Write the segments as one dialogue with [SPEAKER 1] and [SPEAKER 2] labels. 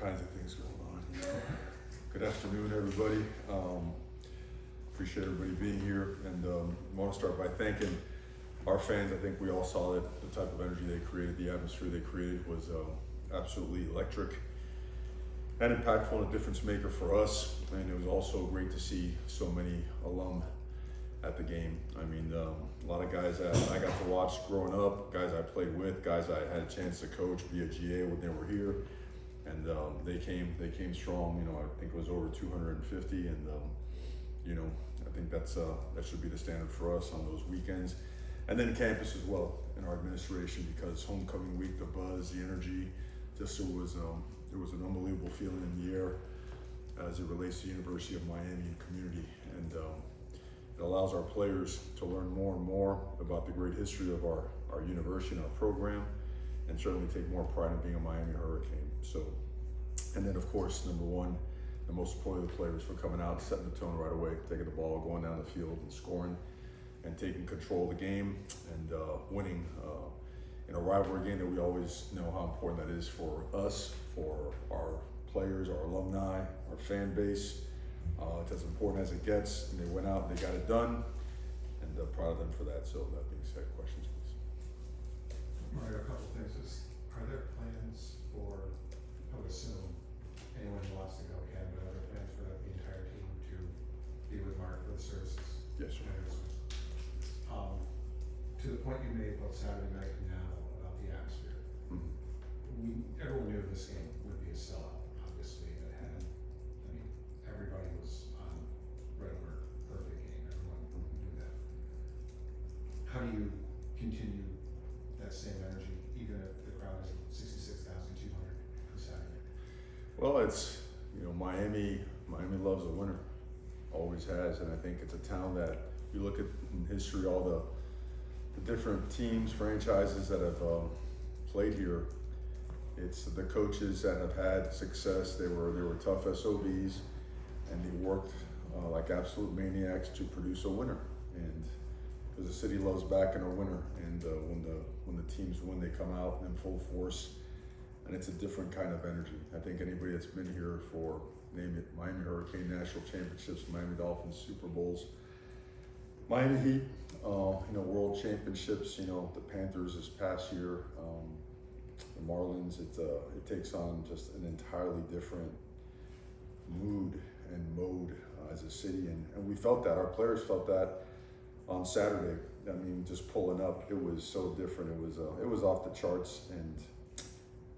[SPEAKER 1] kinds of things going on. Good afternoon, everybody. Appreciate everybody being here, and want to start by thanking our fans. I think we all saw that the type of energy they created, the atmosphere they created was absolutely electric and impactful and a difference maker for us. And it was also great to see so many alum at the game. I mean, a lot of guys that I got to watch growing up, guys I played with, guys I had a chance to coach, be a GA when they were here, and they came strong. You know, I think it was over 250, and you know, I think that should be the standard for us on those weekends, and then campus as well in our administration, because homecoming week, the buzz, the energy, just it was an unbelievable feeling in the air as it relates to the University of Miami and community, and it allows our players to learn more and more about the great history of our university and our program, and certainly take more pride in being a Miami Hurricane. So, and then of course, number one, the most important of the players for coming out, setting the tone right away, taking the ball, going down the field and scoring and taking control of the game and winning in a rivalry game that we always know how important that is for us, for our players, our alumni, our fan base. It's as important as it gets, and they went out and they got it done, and proud of them for that. So that being said, questions please.
[SPEAKER 2] Mario, a couple things is, are there plans for, I would assume, anyone who wants to go can, but are there plans for the entire team to be with Mark for the services?
[SPEAKER 1] Yes, sir.
[SPEAKER 2] To the point you made about Saturday night now about the atmosphere, everyone knew this game would be a sellout, obviously. It had, I mean, everybody was on red alert for a big game. Everyone knew that. How do you continue that same energy, even if the crowd is 66,200 for Saturday?
[SPEAKER 1] Well, it's, you know, Miami loves a winner, always has, and I think it's a town that you look at in history, all the different teams, franchises that have played here. It's the coaches that have had success. They were tough SOBs, and they worked like absolute maniacs to produce a winner. And because the city loves backing a winner, and when the teams win, they come out in full force, and it's a different kind of energy. I think anybody that's been here for, name it, Miami Hurricane National Championships, Miami Dolphins Super Bowls, Miami Heat, you know, World Championships, you know, the Panthers this past year, the Marlins, it takes on just an entirely different mood and mode as a city, and we felt that, our players felt that on Saturday. I mean, just pulling up, it was so different. It was off the charts, and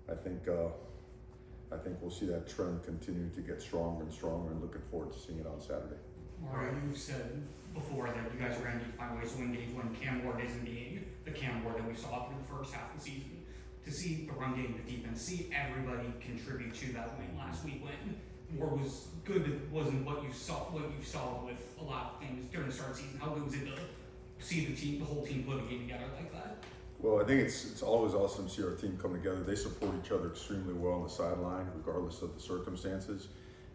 [SPEAKER 1] I think we'll see that trend continue to get stronger and stronger, and looking forward to seeing it on Saturday.
[SPEAKER 3] Mario, you've said before that you guys are going to need to find ways to win games when Cam Ward isn't being the Cam Ward that we saw through the first half of the season. To see the run game, the defense, see everybody contribute to that win last week when Ward was good, it wasn't what you saw with a lot of things during the start of the season. How good was it to see the whole team put a game together like that?
[SPEAKER 1] Well, I think it's always awesome to see our team come together. They support each other extremely well on the sideline, regardless of the circumstances.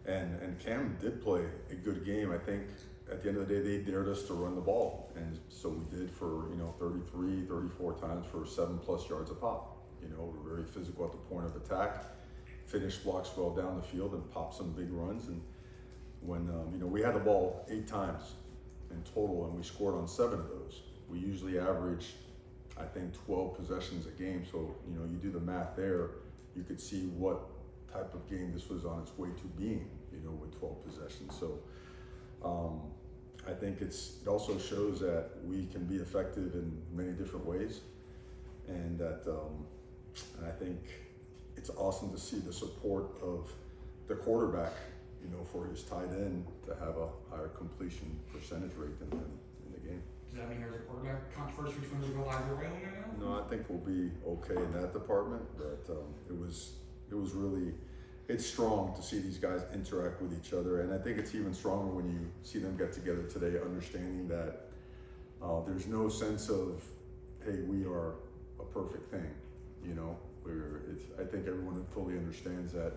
[SPEAKER 1] And Cam did play a good game. I think at the end of the day, they dared us to run the ball. And so we did for, you know, 33, 34 times for 7+ yards a pop. You know, we're very physical at the point of attack, finished blocks well down the field and popped some big runs. And when, you know, we had the ball 8 times in total and we scored on 7 of those. We usually average, I think, 12 possessions a game. So, you know, you do the math there, you could see what type of game this was on its way to being, you know, with 12 possessions. So I think it also shows that we can be effective in many different ways, and that and I think it's awesome to see the support of the quarterback, you know, for his tight end to have a higher completion percentage rate than him in the game.
[SPEAKER 3] Does that mean there's a quarterback controversy between the either way right now?
[SPEAKER 1] No, I think we'll be okay in that department, but it was really, it's strong to see these guys interact with each other, and I think it's even stronger when you see them get together today, understanding that there's no sense of, hey, we are a perfect thing, you know. I think everyone fully understands that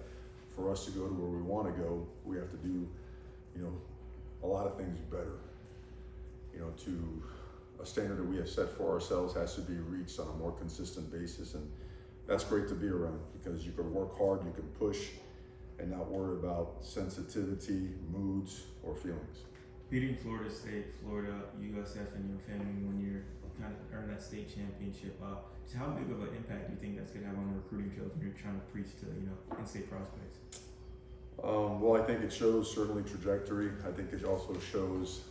[SPEAKER 1] for us to go to where we want to go, we have to do, you know, a lot of things better. You know, to a standard that we have set for ourselves has to be reached on a more consistent basis, and that's great to be around, because you can work hard, you can push, and not worry about sensitivity, moods, or feelings.
[SPEAKER 4] Beating Florida State, Florida, USF, and your family when you're kind of earn that state championship. So how big of an impact do you think that's gonna have on the recruiting trails when you're trying to preach to in-state prospects?
[SPEAKER 1] Well, I think it shows certainly trajectory. I think it also shows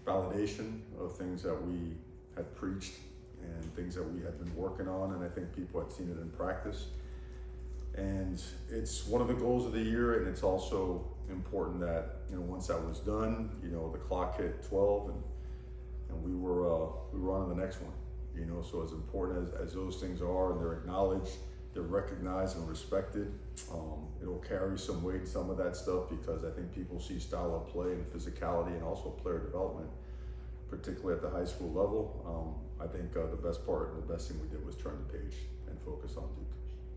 [SPEAKER 1] validation of things that we had preached and things that we had been working on, and I think people had seen it in practice. And it's one of the goals of the year, and it's also important that once that was done, the clock hit 12, and we were on to the next one. So as important as those things are, and they're acknowledged, they're recognized and respected. It'll carry some weight, some of that stuff, because I think people see style of play and physicality and also player development, particularly at the high school level. I think the best part and the best thing we did was turn the page and focus on Duke.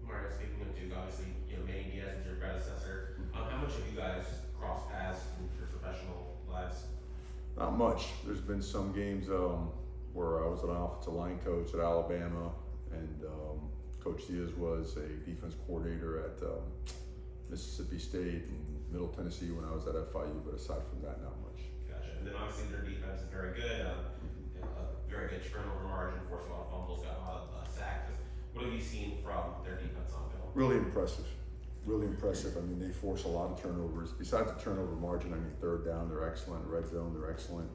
[SPEAKER 5] Mario, speaking of Duke, obviously, Manny Diaz is your predecessor. How much have you guys crossed paths in your professional lives?
[SPEAKER 1] Not much. There's been some games where I was an offensive line coach at Alabama, and Coach Diaz was a defense coordinator at Mississippi State and Middle Tennessee when I was at FIU, but aside from that, not much.
[SPEAKER 5] Gotcha. And then obviously their defense is very good. A very good turnover margin, forced a lot of fumbles, got a lot of sacks. What have you seen from their defense on film?
[SPEAKER 1] Really impressive. Really impressive. I mean, they force a lot of turnovers. Besides the turnover margin, third down, they're excellent. Red zone, they're excellent.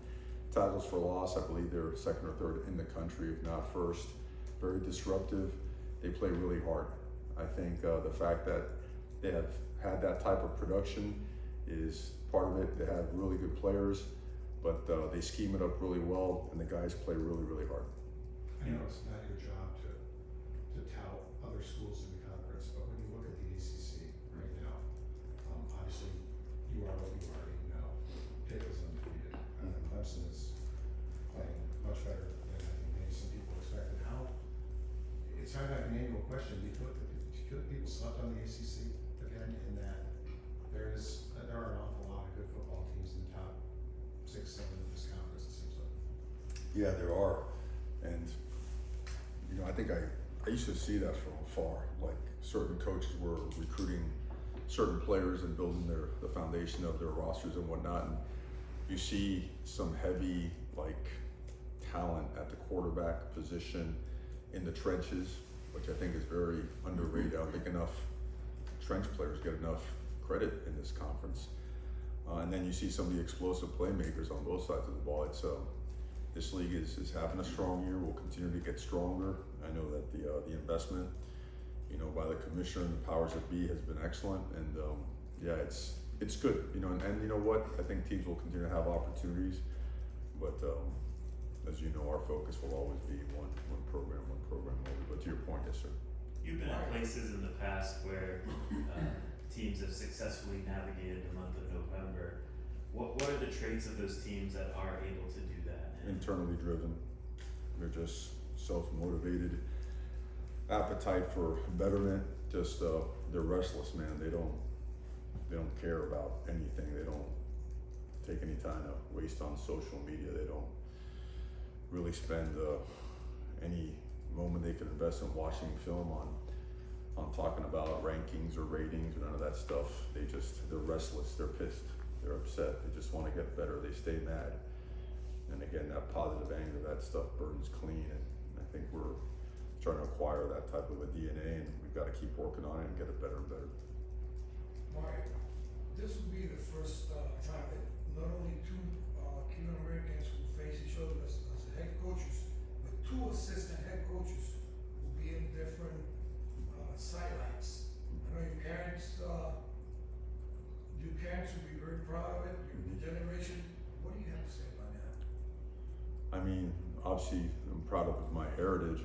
[SPEAKER 1] Tackles for loss, I believe they're second or third in the country, if not first. Very disruptive. They play really hard. I think the fact that they have had that type of production is part of it. They have really good players, but they scheme it up really well, and the guys play really, really hard.
[SPEAKER 2] I know it's not your job to tout other schools in the conference, but when you look at the ACC right now, obviously you are what you are, Pitt is undefeated. Clemson is playing much better than I think maybe some people expected. It's kind of like an annual question. Do you feel like people slept on the ACC again, in that there are an awful lot of good football teams in the top 6, 7 of this conference, it seems like.
[SPEAKER 1] Yeah, there are. And I think I used to see that from afar. Like certain coaches were recruiting certain players and building the foundation of their rosters and whatnot. And you see some heavy talent at the quarterback position in the trenches, which I think is very underrated. I don't think enough trench players get enough credit in this conference. And then you see some of the explosive playmakers on both sides of the ball. It's this league is having a strong year. We'll continue to get stronger. I know that the investment, by the commissioner and the powers that be has been excellent. And it's good. And you know what? I think teams will continue to have opportunities, but as you know, our focus will always be one program only. But to your point, yes, sir.
[SPEAKER 6] You've been at places in the past where teams have successfully navigated the month of November. What are the traits of those teams that are able to do that?
[SPEAKER 1] Internally driven. They're just self-motivated. Appetite for betterment. Just they're restless, man. They don't care about anything. They don't take any time to waste on social media. They don't really spend any moment they can invest in watching film on talking about rankings or ratings or none of that stuff. They're restless, they're pissed, they're upset, they just want to get better, they stay mad. And again, that positive anger, that stuff burns clean, and I think we're trying to acquire that type of a DNA, and we've got to keep working on it and get it better and better.
[SPEAKER 7] Mario, this will be the first time that not only two Cuban Americans will face each other as head coaches, but two assistant head coaches will be in different sidelines. I know your parents will be very proud of it, your generation. What do you have to say about that?
[SPEAKER 1] I mean, obviously, I'm proud of my heritage.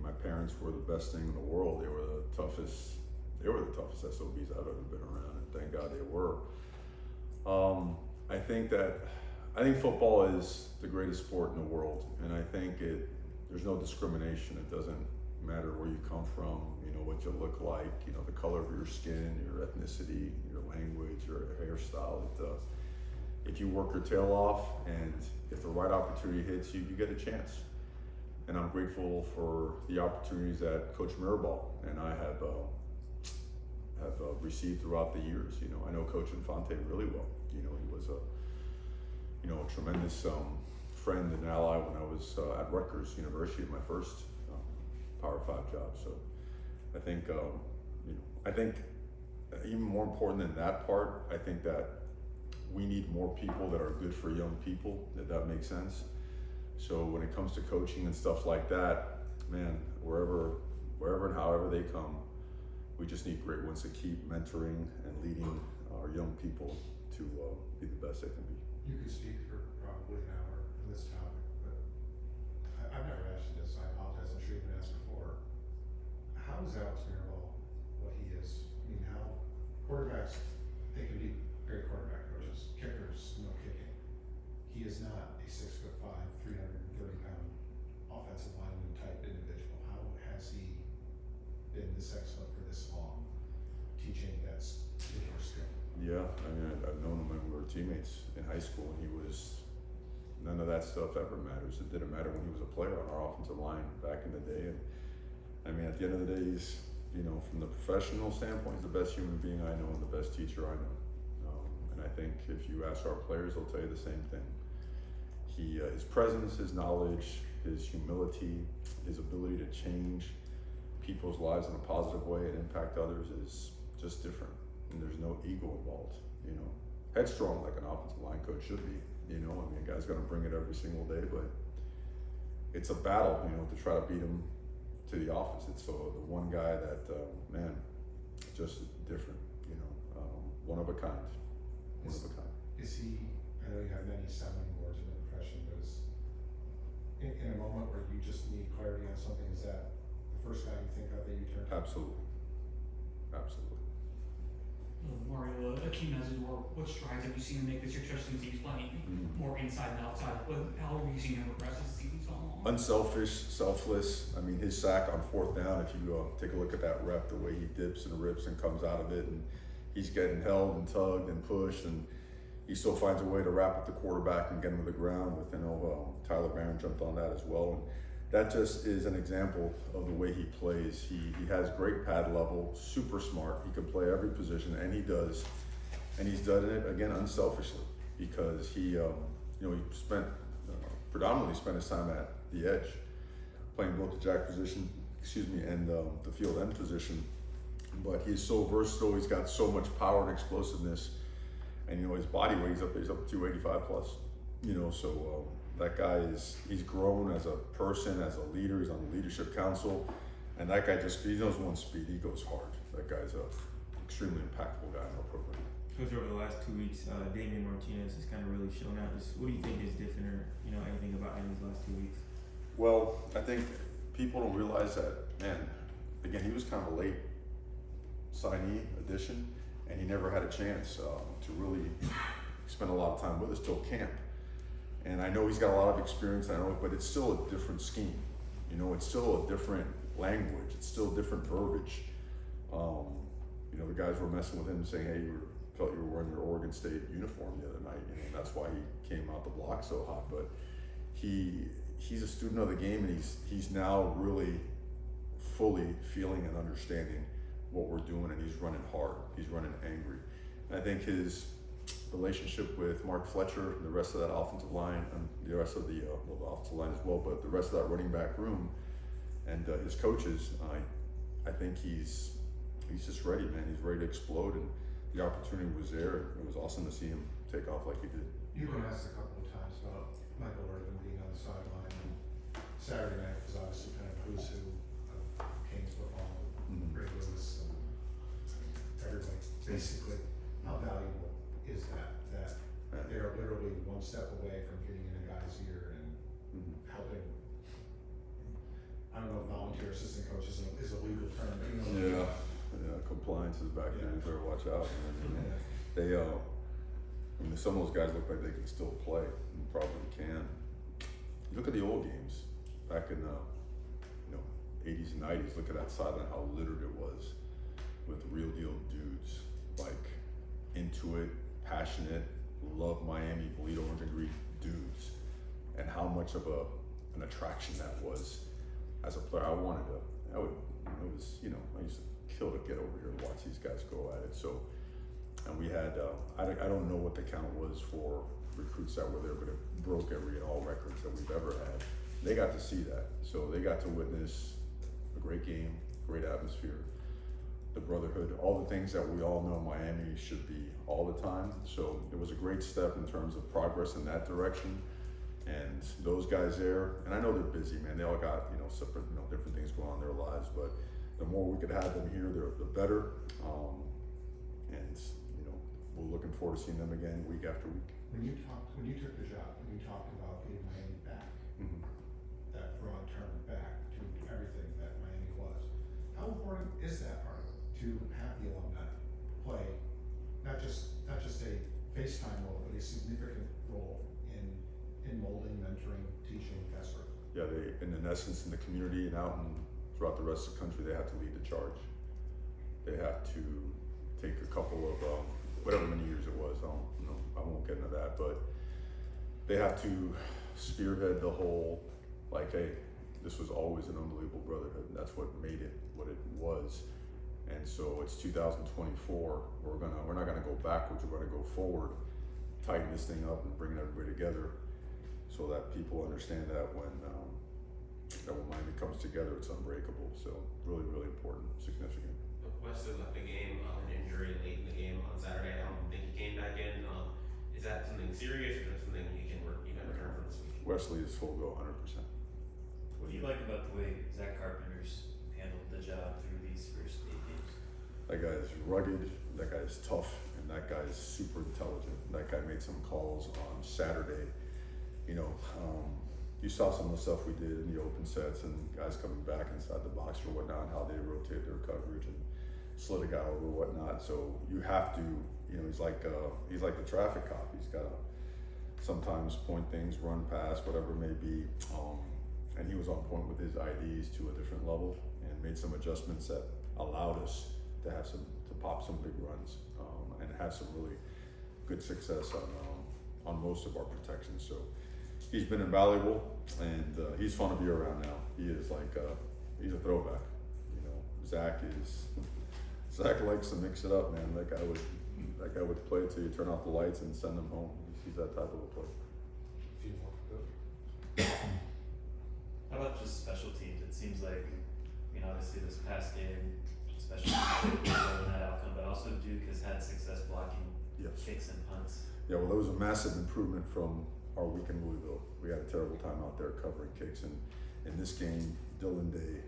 [SPEAKER 1] My parents were the best thing in the world. They were the toughest SOBs I've ever been around, and thank God they were. I think football is the greatest sport in the world, and I think there's no discrimination. It doesn't matter where you come from, what you look like, the color of your skin, your ethnicity, your language, your hairstyle. If you work your tail off, and if the right opportunity hits you, you get a chance. and I'm grateful for the opportunities that Coach Mirabal and I have received throughout the years. You know, I know Coach Infante really well. You know, he was a tremendous friend and ally when I was at Rutgers University, my first Power 5 job. So I think, I think even more important than that part, I think that we need more people that are good for young people, if that makes sense. So when it comes to coaching and stuff like that, man, wherever and however they come, we just need great ones to keep mentoring and leading our young people to be the best they can be.
[SPEAKER 2] You could speak for probably an hour on this topic, but I've never asked you this, I apologize, I'm sure you've been asked before. How is Alex Mirabal what he is? I mean, how quarterbacks, they can be great quarterback coaches, kickers, no kicking. He is not a 6'5", 330-pound offensive lineman type individual. How has he been this excellent for this long, teaching that's your skill?
[SPEAKER 1] Yeah, I mean, I've known him when we were teammates in high school, and none of that stuff ever matters. It didn't matter when he was a player on our offensive line back in the day. And I mean, at the end of the day, he's, from the professional standpoint, he's the best human being I know and the best teacher I know. And I think if you ask our players, they'll tell you the same thing. His presence, his knowledge, his humility, his ability to change people's lives in a positive way and impact others is just different. And there's no ego involved, Headstrong like an offensive line coach should be, I mean, a guy's gonna bring it every single day, but it's a battle, to try to beat him to the office. It's the one guy that, man, just different, one of a kind. One of a kind.
[SPEAKER 2] Is he, I know you have many sounding boards in the profession, but is, in a moment where you just need clarity on something, is that the first guy you think of that you turn to?
[SPEAKER 1] Absolutely. Absolutely.
[SPEAKER 3] Mario, a key message, or what strides have you seen him make this year, especially since he's playing more inside and outside? How have you seen him progress as the season's gone along?
[SPEAKER 1] Unselfish, selfless. I mean, his sack on 4th down, if you take a look at that rep, the way he dips and rips and comes out of it, and he's getting held and tugged and pushed, and he still finds a way to wrap up the quarterback and get him to the ground with, Tyler Barron jumped on that as well. And that just is an example of the way he plays. He has great pad level, super smart. He can play every position, and he does. And he's done it, again, unselfishly, because he predominantly spent his time at the edge, playing both the jack position, and the field end position. But he's so versatile. He's got so much power and explosiveness, and his body weight he's up 285 plus. So that guy he's grown as a person, as a leader. He's on the leadership council, and that guy he knows one speed. He goes hard. That guy's a extremely impactful guy in our program.
[SPEAKER 4] Coach, over the last 2 weeks, Damian Martinez has kind of really shown out. Just what do you think is different, or anything about him these last 2 weeks?
[SPEAKER 1] Well, I think people don't realize that, man. Again, he was kind of a late signee addition, and he never had a chance to really spend a lot of time with us till camp. And I know he's got a lot of experience, but it's still a different scheme. It's still a different language. It's still different verbiage. The guys were messing with him, saying, "Hey, felt you were wearing your Oregon State uniform the other night." And that's why he came out the block so hot. But he's a student of the game, and he's now really fully feeling and understanding what we're doing, and he's running hard. He's running angry. And I think his relationship with Mark Fletcher and the rest of that offensive line, and the rest of the offensive line as well, but the rest of that running back room and his coaches, I think he's just ready, man. He's ready to explode, and the opportunity was there. It was awesome to see him take off like he did.
[SPEAKER 2] You've been asked a couple of times about Michael Irvin being on the sideline, and Saturday night was obviously kind of who's who of Canes football, Ray Lewis, and everybody. Basically, how valuable is that they are literally one step away from getting in a guy's ear and helping? I don't know if volunteer assistant coach is a legal term, but
[SPEAKER 1] Yeah, compliance is back there. You better watch out, man. They, some of those guys look like they can still play, and probably can. You look at the old games back in the 80s and 90s. Look at that sideline, how littered it was with real deal dudes, like into it, passionate, love Miami, bleed orange and green dudes, and how much of a an attraction that was, as a player, I wanted to, it was, you know, I used to kill to get over here and watch these guys go at it. So, and we had, I don't know what the count was for recruits that were there, but it broke every and all records that we've ever had. They got to see that. So they got to witness a great game, great atmosphere, the brotherhood, all the things that we all know Miami should be all the time. So it was a great step in terms of progress in that direction. And those guys there, and I know they're busy, man. They all got, you know, separate, you know, different things going on in their lives, but the more we could have them here, the better. And, you know, we're looking forward to seeing them again week after week.
[SPEAKER 2] When you took the job, when you talked about getting Miami back, that broad term back to everything that Miami was, how important is that part of it, to have the alumni play, not just a FaceTime role, but a significant role in molding, mentoring, teaching, that sort of thing?
[SPEAKER 1] Yeah, they, in essence, in the community and out and throughout the rest of the country, they have to lead the charge. They have to take a couple of, whatever many years it was, I won't get into that, but they have to spearhead the whole, like, hey, this was always an unbelievable brotherhood, and that's what made it what it was. And so it's 2024, we're not gonna go backwards, we're gonna go forward, tighten this thing up and bring everybody together so that people understand that when Miami comes together, it's unbreakable. So really, really important, significant.
[SPEAKER 5] Wesley left the game on an injury late in the game on Saturday. I don't think he came back in. Is that something serious or just something you can return from this week?
[SPEAKER 1] Wesley is full go 100%.
[SPEAKER 6] What do you like about the way Zach Carpenter's handled the job through these first 8 games?
[SPEAKER 1] That guy is rugged, that guy is tough, and that guy is super intelligent. That guy made some calls on Saturday. You know, you saw some of the stuff we did in the open sets and guys coming back inside the box or whatnot, how they rotate their coverage and slid a guy over or whatnot. So you have to, you know, he's like the traffic cop. He's got to sometimes point things, run past, whatever it may be. And he was on point with his IDs to a different level and made some adjustments that allowed us to pop some big runs and have some really good success on most of our protections. So he's been invaluable, and he's fun to be around now. He is like he's a throwback. You know, Zach likes to mix it up, man. That guy would play till you turn off the lights and send him home. He's that type of a player.
[SPEAKER 2] A few more to go.
[SPEAKER 6] How about just special teams? It seems like, I mean, obviously this past game, special teams did well in that outcome, but also Duke has had success blocking kicks and punts.
[SPEAKER 1] Yeah, well, there was a massive improvement from our week in Louisville. We had a terrible time out there covering kicks, and in this game, Dylan Day,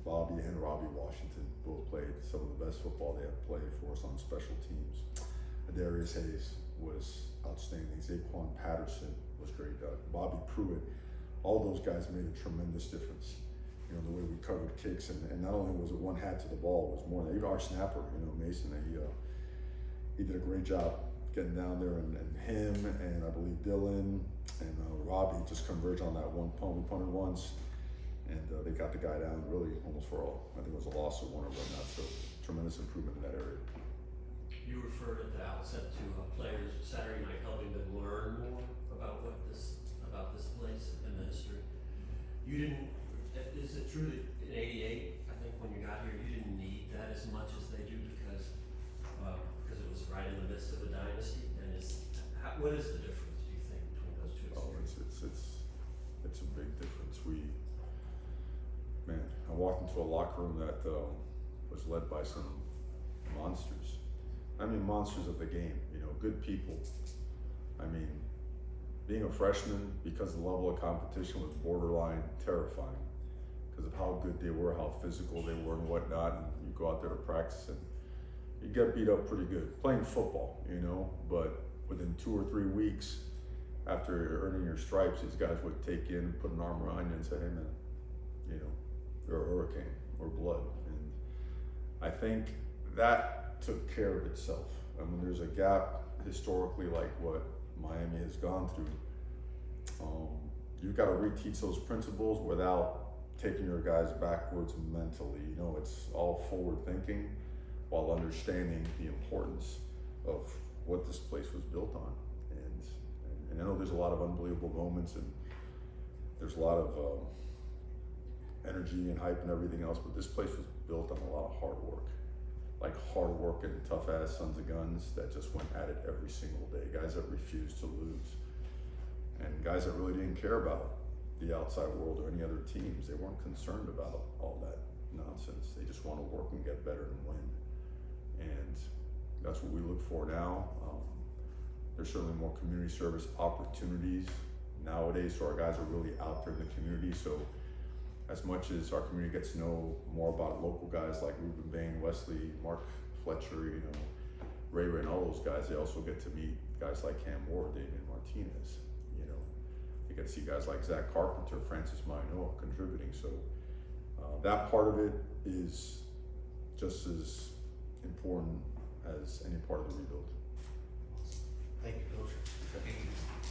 [SPEAKER 1] Bobby and Robbie Washington both played some of the best football they have played for us on special teams. Darius Hayes was outstanding. Zaquan Patterson was great. Bobby Pruitt, all those guys made a tremendous difference. You know, the way we covered kicks, and not only was it one hat to the ball, it was more than even our snapper, you know, Mason, he did a great job getting down there, and him and I believe Dylan and Robbie just converged on that one punt. We punted once, and they got the guy down really almost for all. I think it was a loss of one or whatnot. So tremendous improvement in that area.
[SPEAKER 8] You referred at the outset to players Saturday night helping them learn more about this place and the history. You didn't. Is it true that in '88, I think when you got here, you didn't need that as much as they do because it was right in the midst of a dynasty? And what is the difference, do you think, between those two experiences?
[SPEAKER 1] It's a big difference. I walked into a locker room that was led by some monsters. I mean, monsters of the game, you know, good people. I mean, being a freshman, because the level of competition was borderline terrifying because of how good they were, how physical they were and whatnot, and you go out there to practice and you get beat up pretty good playing football, you know, but within 2 or 3 weeks after earning your stripes, these guys would take you in and put an arm around you and say, hey man, you know, you're a hurricane or blood. And I think that took care of itself. I mean, there's a gap historically like what Miami has gone through. You've got to reteach those principles without taking your guys backwards mentally. You know, it's all forward thinking while understanding the importance of what this place was built on. And I know there's a lot of unbelievable moments, and there's a lot of energy and hype and everything else, but this place was built on a lot of hard work. Like hard work and tough ass sons of guns that just went at it every single day. Guys that refused to lose. And guys that really didn't care about the outside world or any other teams. They weren't concerned about all that nonsense. They just want to work and get better and win. And that's what we look for now. There's certainly more community service opportunities nowadays, so our guys are really out there in the community. So as much as our community gets to know more about local guys like Ruben Bain, Wesley, Mark Fletcher, you know, Ray and all those guys, they also get to meet guys like Cam Ward, David Martinez, you know. They get to see guys like Zach Carpenter, Francis Mainoa contributing. So that part of it is just as important as any part of the rebuild.
[SPEAKER 8] Thank you, Coach.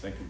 [SPEAKER 1] Thank you.